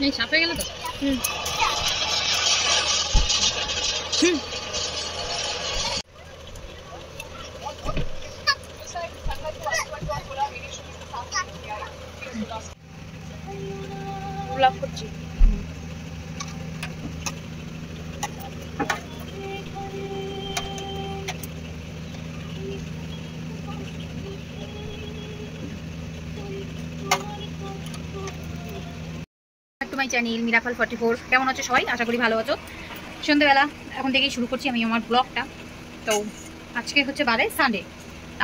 नहीं साफ हो गया तो ব্লগ করছি। মাই চ্যানেল মিরাকল 44 কেমন আছো সবাই? আশা করি ভালো আছো। সন্ধ্যেবেলা এখন থেকেই শুরু করছি আমি আমার ব্লগটা। তো আজকে হচ্ছে বারে সানডে।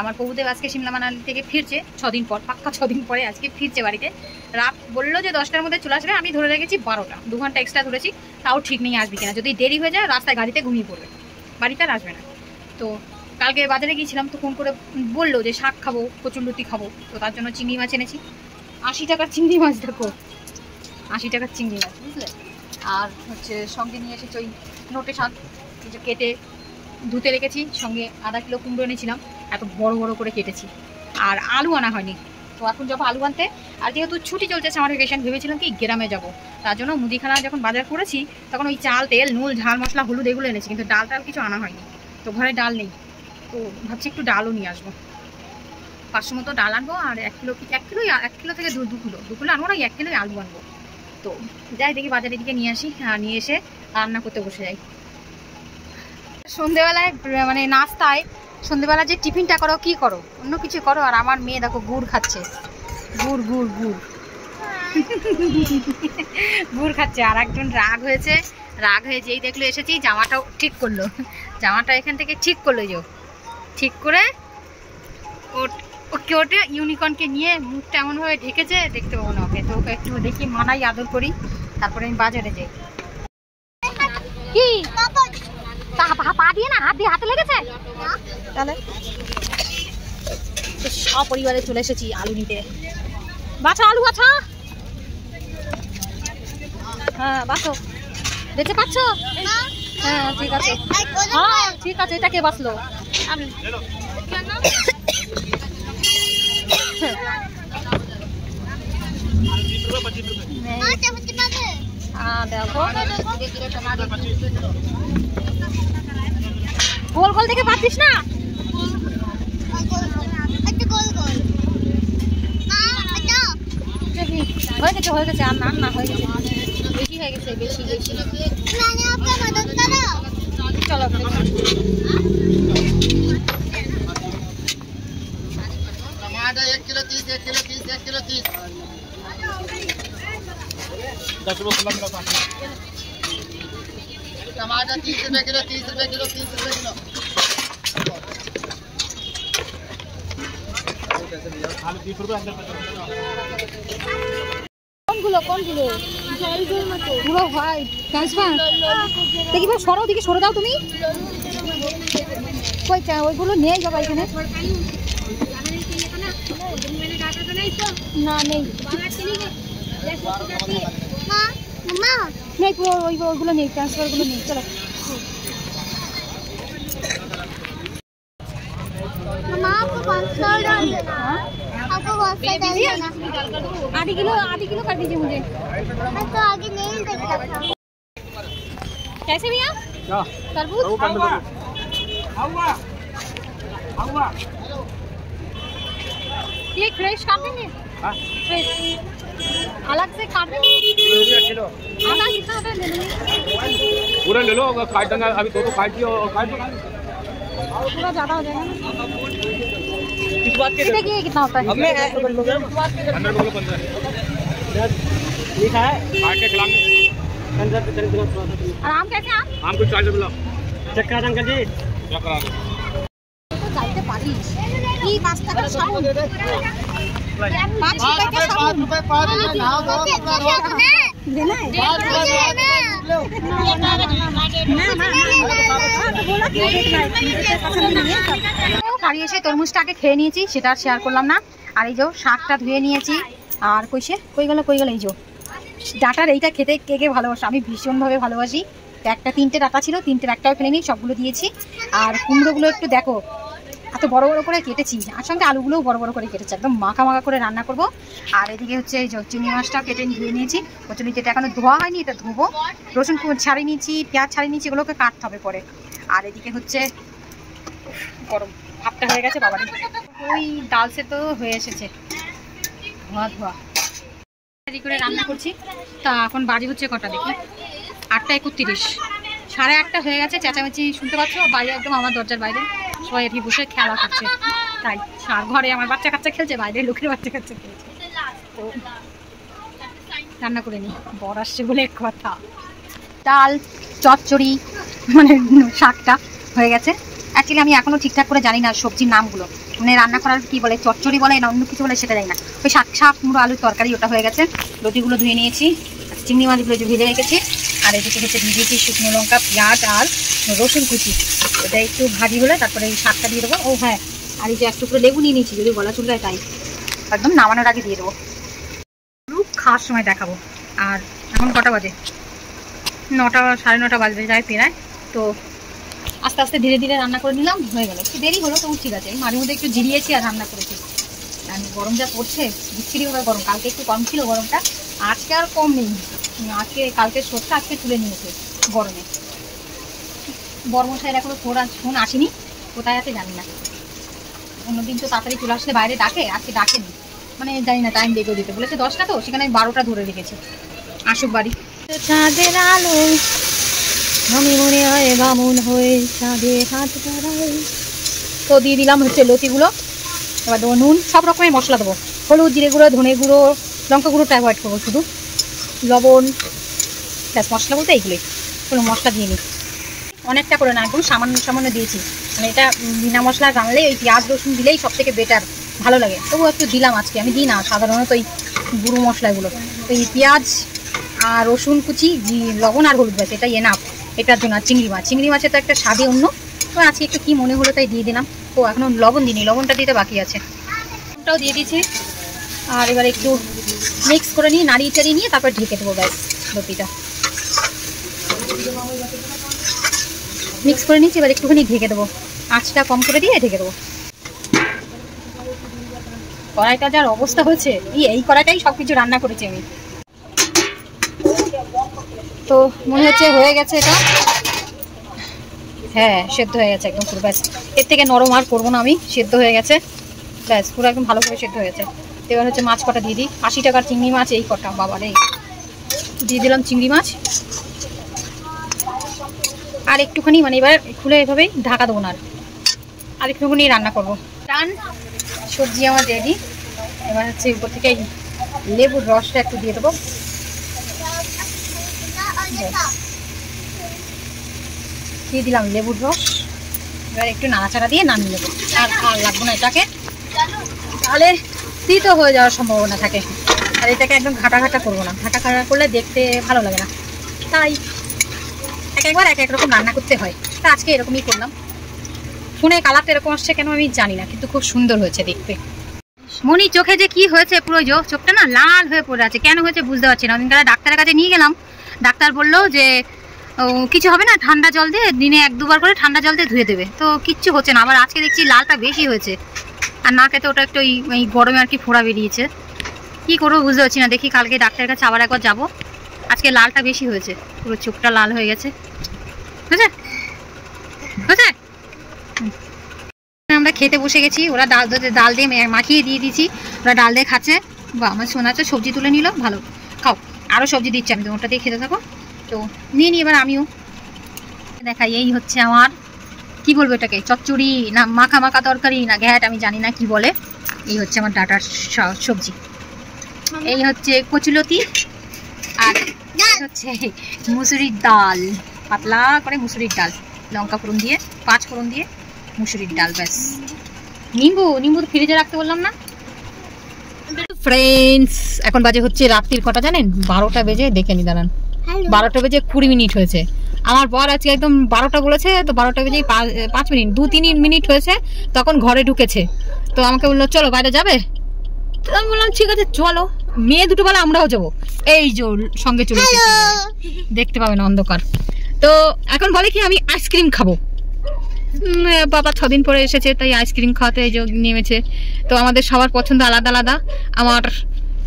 আমার প্রভুদেব আজকে সিমলা মানালি থেকে ফিরছে 6 দিন পর, পাক্কা 6 দিন পরে আজকে ফিরছে বাড়িতে। রাত বললো যে 10টার মধ্যে চলে আসবে, আমি ধরে রেখেছি 12টা, 2 ঘন্টা এক্সট্রা ধরেছি, তাও ঠিক নেই আসবে কিনা। যদি দেরি হয়ে যায় রাস্তায় গাড়িতে ঘুমিয়ে পড়বে, বাড়িতে আর আসবে না। তো কালকে বাজারে গিয়েছিলাম, তো ফোন করে বললো যে শাক খাবো, কচুরলতি খাবো, তো তার জন্য চিংড়ি মাছ এনেছি। 80 টাকার চিংড়ি মাছ, দেখো 80 টাকার চিংড়ি মাছ, বুঝলে। আর হচ্ছে সঙ্গে নিয়ে এসেছি ওই নোটে শাক, কিছু কেটে ধুতে রেখেছি। সঙ্গে আধা কিলো কুমড়ো এনেছিলাম, এত বড় বড় করে কেটেছি। আর আলু আনা হয়নি, তো এখন যাবো আলু আনতে। আর যেহেতু ছুটি চলছে সামার ভ্যাকেশন, ভেবেছিলাম কি গ্রামে যাব। তার জন্য মুদিখানা যখন বাজার করেছি তখন ওই চাল, তেল, নুন, ঝাল মশলা, হলুদ এগুলো এনেছি, কিন্তু ডাল টাল কিছু আনা হয়নি। তো ঘরে ডাল নেই, তো ভাবছি একটু ডালও নিয়ে আসবো। 500 মতো ডাল আনবো, আর 1 কিলো থেকে 2 কিলো আনবো না, 1 কিলোই আলু আনবো। তো যাই দেখি বাজারের দিকে নিয়ে আসি, নিয়ে এসে রান্না করতে বসে যাই। সন্ধেবেলায় মানে নাস্তায় সন্ধেবেলা যে টিফিনটা করো, কি করো, অন্য কিছু করো। আর আমার মেয়ে দেখো গুড় খাচ্ছে, গুড় গুড় গুড় গুড় খাচ্ছে। আর একজন রাগ হয়ে যেই দেখলো এসেছি, জামাটাও ঠিক করলো, জামাটা এখান থেকে ঠিক করলো, যে ঠিক করে ওকে ওটা ইউনিকর্নকে নিয়ে মুখটা এমনভাবে ঢেকেছে, দেখতে পাবো না ওকে। তো ওকে একটু দেখি মানাই, আদর করি, তারপরে আমি বাজারে যাই। কি পা দিয়ে না, হাত দিয়ে হাতে লেগেছে। তাহলে সপরিবারে চলে এসেছি আলু নিতে। বাছা আলু, বাছা। হ্যাঁ বাছো, বেঁচে পাচ্ছ? হ্যাঁ ঠিক আছে, হ্যাঁ ঠিক আছে। এটা কে বাঁচলো? আমি। গোল গোল থেকে পাচ্ছিস না? হয়ে গেছে আর না হয়ে গেছে, বেশি হয়ে গেছে, বেশি চলো। टमाटर 1 किलो 30, 1 किलो 30, 1 किलो 30, 10 रुपये किलो। टमाटर 30 रुपये किलो, 30 रुपये किलो, 30 रुपये किलो। आलू 30 रुपये अंदर। কোনগুলো পুরো হোয়াইট ট্রান্সফার দেখি ভাই, সরো দিকে সরে দাও তুমি। ওইগুলো নেই বাবা এখানে, না নেই নেই, পুরো ওইগুলো নেই, ট্রান্সফারগুলো নেই। চলো आधी किलो कर दीजिए मुझे। तो आगे नहीं देखता। कैसे भैया? तरबूज ये फ्रेश काट देंगे? फ्रेश अलग से काट देंगे? आधा कितना ले लेंगे? पूरा ले लो, काट देंगे अभी। तो काट दियो और काट दो, पूरा ज़्यादा हो जाएगा ना। देखिए कितना होता है। और आम कैसे आम को 40 रुपए चक्का अंकल जी तो जाइते पारिस কি 5 টাকার সাবুন 5 টাকা সাবুন 5 रुपए नाव दो लेना है বাড়ি এসে তরমুজটাকে খেয়ে নিয়েছি, সেটা আর শেয়ার করলাম না। আর এই যে শাকটা ধুয়ে নিয়েছি। আর কই গেল এই যে ডাটার এইটা খেতে কে কে ভালোবাসে, আমি ভীষণভাবে ভালোবাসি। একটা 3টে ডাটা ছিল, 3টের একটাও ফেলে নিই, সবগুলো দিয়েছি। আর কুমড়োগুলো একটু দেখো এত বড় বড় করে কেটেছি, আর সঙ্গে আলুগুলোও বড় বড় করে কেটেছি, একদম মাখা মাখা করে রান্না করব। আর এদিকে হচ্ছে এই চিংড়ি মাছটাও কেটে ধুয়ে নিয়েছি, কচুরি যেটা এখনো ধোয়া হয়নি, এটা ধোবো। রসুন ছাড়িয়ে নিয়েছি, পেঁয়াজ ছাড়িয়ে নিয়েছি, এগুলোকে কাটতে হবে পরে। আর এদিকে হচ্ছে গরম ভাতটা হয়ে গেছে, বাবা ওই ডাল সেদ্ধ হয়ে এসেছে, ধোয়া রেডি করে রান্না করছি। তা এখন বাড়ি হচ্ছে কটা দেখি, 8:31, 8:30 হয়ে গেছে। চেঁচামেচি শুনতে পাচ্ছ, বাইরে একদম আমার দরজার বাইরে সবাই এটি বসে খেলা করছে। তাই আর ঘরে আমার বাচ্চা কাচ্চা খেলছে, বাইরে লোকের বাচ্চা কাচ্চা খেলছে। তো রান্না করে নি, বর আসছে বলে কথা। ডাল চচ্চড়ি মানে শাকটা হয়ে গেছে। অ্যাকচুয়ালি আমি এখনও ঠিকঠাক করে জানি না সবজির নামগুলো, মানে রান্না করার কি বলে, চচ্চড়ি বলে না অন্য কিছু বলে সেটা জানি না। ওই শাক কুমড়ো আলুর তরকারি ওটা হয়ে গেছে। রুটিগুলো ধুয়ে নিয়েছি, চিংড়ি মাছগুলো যে ভেজে রেখেছি। আর এদিকে হচ্ছে ভিজেছি শুকনো লঙ্কা, পেঁয়াজ আর রসুন কুচি। এটা একটু ভাজি হলে তারপরে এই শাকটা দিয়ে দেবো। ও হ্যাঁ, আর এই যে একটু করে লেবু নিয়ে নিয়েছি, যদি গলা চুলকায় তাই একদম নামানোর আগে দিয়ে দেবো, খাওয়ার সময় দেখাবো। আর এখন কটা বাজে, 9টা 9:30 বাজবে যায় প্রায়। তো আস্তে আস্তে ধীরে ধীরে রান্না করে নিলাম, হয়ে গেল। একটু দেরি হলো তবু ঠিক আছে, মাঝে মধ্যে একটু জিরিয়েছি আর রান্না করেছি। আর গরম যা পড়ছে বিচ্ছিরিভাবে গরম, কালকে একটু কম ছিল গরমটা, আজকে আর কম নেই। কালকে সরষে আজকে তুলে নিয়েছে গরমে। বরমশাইয়ের এখনো ফোন আসেনি, কোথায় আছে জানি না। অন্যদিন তো তাড়াতাড়ি চলে আসলে বাইরে ডাকে, আজকে ডাকেনি, মানে জানি না, টাইম দেখে দিতে বলেছে 10টা, তো সেখানে 12টা ধরে রেখেছে। আসুক বাড়ি। চাঁদের আলো আমি মনে হয় বামুন হয়ে চাঁদের হাত বাড়াই। তো দিয়ে দিলাম হচ্ছে লতিগুলো। এবার দেবো নুন, সব রকমের মশলা দেবো, হলুদ, জিরে গুঁড়ো, ধনে গুঁড়ো, লঙ্কা গুঁড়োটা অ্যাভয়েড করবো, শুধু লবণ, ব্যাস। মশলা বলতে এইগুলোই, কোনো মশলা দিয়ে নিই, অনেকটা করে না, একদম সামান্য দিয়েছি। মানে এটা বিনা মশলা রান্নলে ওই পেঁয়াজ রসুন দিলেই সব থেকে বেটার, ভালো লাগে। তবুও একটু দিলাম আজকে, আমি দিই না সাধারণত এই গুঁড়ো মশলাগুলো। তো এই পেঁয়াজ আর রসুন কুচি, লবণ আর হলুদ, ব্যাস এটাই এনাফ এটার জন্য। আর চিংড়ি মাছের তো একটা স্বাদে অন্য, তো আজকে একটু কী মনে হলো তাই দিয়ে দিলাম। তো এখনও লবণ দিইনি, লবণটা দিতে বাকি আছে, লবণটাও দিয়ে দিয়েছি। আর এবার একটু মিক্স করে নিয়ে নাড়িয়ে চাড়িয়ে নিয়ে তারপর ঢেকে দেবো, ব্যাস। রুটিটা মিক্স করে নিচ্ছি, এবার একটুখানি ঢেকে দেবো, আঁচটা কম করে দিয়ে ঢেকে দেবো। কড়াইটা যার অবস্থা হয়েছে, এই কড়াইটাই সব কিছু রান্না করেছি আমি। তো মনে হচ্ছে হয়ে গেছে এটা, হ্যাঁ সেদ্ধ হয়ে গেছে একদম পুরো, ব্যাস। এর থেকে নরম আর করবো না আমি, সেদ্ধ হয়ে গেছে, ব্যাস পুরো একদম ভালো করে সেদ্ধ হয়ে গেছে। এবার হচ্ছে মাছ কটা দিয়ে দিই, 80 টাকার চিংড়ি মাছ এই কটা, বাবা রে। দিয়ে দিলাম চিংড়ি মাছ, আর একটুখানি মানে এবার খুলে এভাবেই ঢাকা দেবো না, আর একটুখানি রান্না করবো। ডান, সবজি আমার রেডি। এবার হচ্ছে উপর থেকে লেবুর রসটা একটু দিয়ে দেবো, দিয়ে দিলাম লেবুর রস। এবার একটু নাড়াচাড়া দিয়ে নামিয়ে নেবো, আর লাগবো না এটাকে, তাহলে তিতো হয়ে যাওয়ার সম্ভাবনা থাকে। আর এটাকে একদম ঘাটা করবো না, ঘাটা করলে দেখতে ভালো লাগে না, তাই একবার এক রকম রান্না করতে হয়। তা আজকে এরকমই করলাম। ফোনে কালারটা এরকম আসছে কেন আমি জানি না, কিন্তু খুব সুন্দর হয়েছে দেখতে। মনি চোখে যে কি হয়েছে, পুরো চোখটা না লাল হয়ে পড়ে আছে, কেন হয়েছে বুঝতে পারছি না। ওদিনকার ডাক্তারের কাছে নিয়ে গেলাম, ডাক্তার বললো যে কিছু হবে না, ঠান্ডা জল দিয়ে দিনে 1-2 বার করে ঠান্ডা জল দিয়ে ধুয়ে দেবে। তো কিচ্ছু হচ্ছে না, আবার আজকে দেখছি লালটা বেশি হয়েছে, আর নাকে তো ওটা একটু এই গরমে আর কি ফোড়া বেরিয়েছে। কি করবো বুঝতে পারছি না, দেখি কালকে ডাক্তারের কাছে আবার একবার যাবো। আজকে লালটা বেশি হয়েছে, পুরো চোখটা লাল হয়ে গেছে, বুঝলে বুঝলে। আমরা খেতে বসে গেছি, ওরা ডাল দিয়ে মাখিয়ে দিয়ে দিয়েছি, ওরা ডাল দিয়ে খাচ্ছে। বা আমার সোনা তো সবজি তুলে নিল, ভালো, খাও, আরও সবজি দিচ্ছি আমি, ওটা দিয়ে খেতে থাকো। তো নিয়ে নিই এবার আমিও, দেখাই। এই হচ্ছে আমার, কি বলবো এটাকে, চচ্চড়ি না মাখা তরকারি না ঘ্যাট, আমি জানি না কি বলে। এই হচ্ছে আমার ডাটার সবজি, এই হচ্ছে কচুলতি, আর হচ্ছে মুসুরির ডাল, পাতলা করে মুসুরির ডাল, লঙ্কা ফোড়ন দিয়ে 5 ফোড়ন দিয়ে মুসুরির ডাল, ব্যাস। নিম্বু ফ্রিজে রাখতে বললাম না ফ্রেন্ডস। এখন বাজে হচ্ছে রাত্রির কটা জানেন? 12টা বেজে, দেখে নি দাঁড়ান, 12টা বেজে 20 মিনিট হয়েছে। আমার বর আজকে একদম 12টা বলেছে, তো 12টা বেজে 5 মিনিট 2-3 মিনিট হয়েছে তখন ঘরে ঢুকেছে। তো আমাকে বললো চলো বাইরে যাবে, তো আমি বললাম ঠিক আছে চলো। মেয়ে দুটো বেলা আমরাও যাবো, এই যে সঙ্গে চলে এসেছে, দেখতে পাবেন অন্ধকার। তো এখন বলে কি আমি আইসক্রিম খাবো, বাবা 6 দিন পরে এসেছে তাই আইসক্রিম খাওয়াতে এই যে নেমেছে। তো আমাদের সবার পছন্দ আলাদা আলাদা। আমার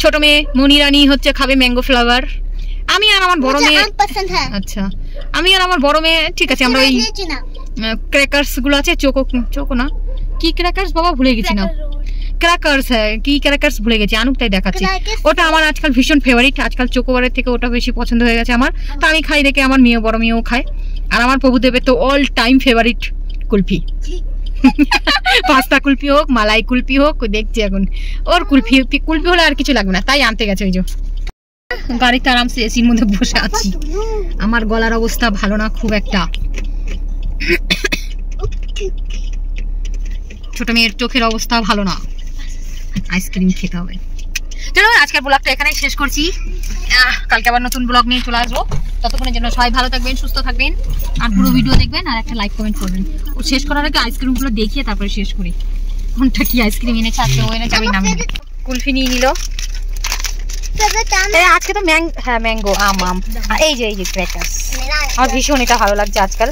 ছোট মেয়ে মনিরানি হচ্ছে খাবে ম্যাঙ্গো ফ্লেভার, আমি আর আমার বড় মেয়ে, আচ্ছা আমি আর আমার বড় মেয়ে ঠিক আছে আমরা ওই ক্র্যাকার্স গুলো আছে, চোকো না কি ক্র্যাকার্স বাবা ভুলে গেছি না, ক্র্যাকার্স, হ্যাঁ কি ক্র্যাকার্স ভুলে গেছি, আনুকটাই দেখাচ্ছি। ওটা আমার আজকাল ভীষণ ফেভারিট, আজকাল চোকোবারের থেকে ওটা বেশি পছন্দ হয়ে গেছে আমার। তো আমি খাই দেখে আমার মেয়ে, বড় মেয়েও খায়। আর আমার প্রভুদেবের তো all time favourite kulfi, pasta kulfi হোক, মালাই কুলফি হোক, দেখছি এখন ওর কুলফি হলে আর কিছু লাগবে না, তাই আনতে গেছে। ওই যে গাড়িতে আরামসে এসির মধ্যে বসে আছি। আমার গলার অবস্থা ভালো না খুব একটা, ছোট মেয়ের চোখের অবস্থা ভালো না, আইসক্রিম খেতে হবে। চলো আজকের ব্লগটা এখানেই শেষ করছি, কালকে আবার নতুন ব্লগ নিয়ে চলে আসবো। ততক্ষণের জন্য সবাই ভালো থাকবেন, সুস্থ থাকবেন, আর পুরো ভিডিও দেখবেন, আর একটা লাইক কমেন্ট করবেন। ও শেষ করার আগে আইসক্রিমগুলো দেখিয়ে তারপরে শেষ করি। কোনটা কি আইসক্রিম এনেছে আজকে, ও এনেছে আমি নামি। কুলফি নিয়ে নিল আজকে তো, হ্যাঁ ম্যাঙ্গো, আম, এই যে ক্র্যাকার্স, আমার ভীষণ এটা ভালো লাগছে আজকাল।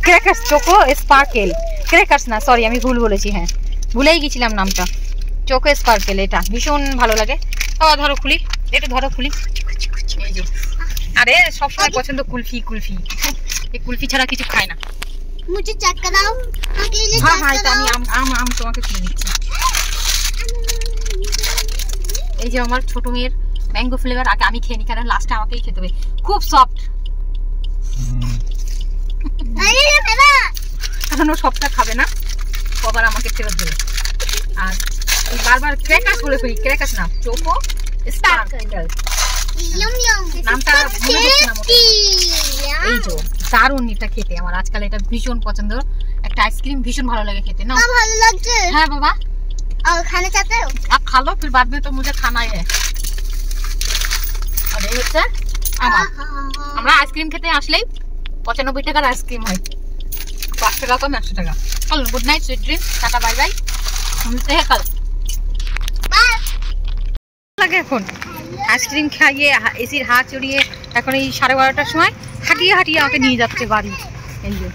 ক্র্যাকার্স চোকো স্পার্কেল, ক্র্যাকার্স না সরি আমি ভুল বলেছি, হ্যাঁ ভুলেই গেছিলাম নামটা, চোকো স্পার্কেল, এটা ভীষণ ভালো লাগে। ধরো খুলি, একটু ধরো খুলি। আরে সবসময় পছন্দ কুলফি, এই কুলফি ছাড়া কিছু খায় না। হ্যাঁ এটা আমি আম তোমাকে খুলে দিচ্ছি। এই যে আমার ছোট মেয়ের ম্যাঙ্গো ফ্লেভার, আগে আমি খেয়ে নি কারণ লাস্টে আমাকেই খেতে হবে, খুব সফট, কারণ ও সবটা খাবে না, আবার আমাকে ফেরত দেবে। আর বারবার ক্র্যাকার্স বলে ফেলি, ক্র্যাকার্স না চোকো স্পার্কেল নামটা এই যে দারুণ এটা খেতে, আমার আজকাল এটা ভীষণ পছন্দ একটা আইসক্রিম, ভীষণ ভালো লাগে খেতে। না ভালো লাগছে? হ্যাঁ বাবা, और खाना चाहते हो? आप खा लो फिर बाद में तो मुझे खाना ही है। और ये হচ্ছে আমরা আইসক্রিম খেতে আসলেই 95 টাকার আইসক্রিম হয়, 5 টাকা কম 100 টাকা। চলো good night, sweet dream, tata bye bye, মিলতে हैं कल। লাগে এখন আইসক্রিম খাইয়ে এসির হাত চড়িয়ে এখন এই 12:30টার সময় হাঁটিয়ে আমাকে নিয়ে যাচ্ছে বাড়ি। এই যে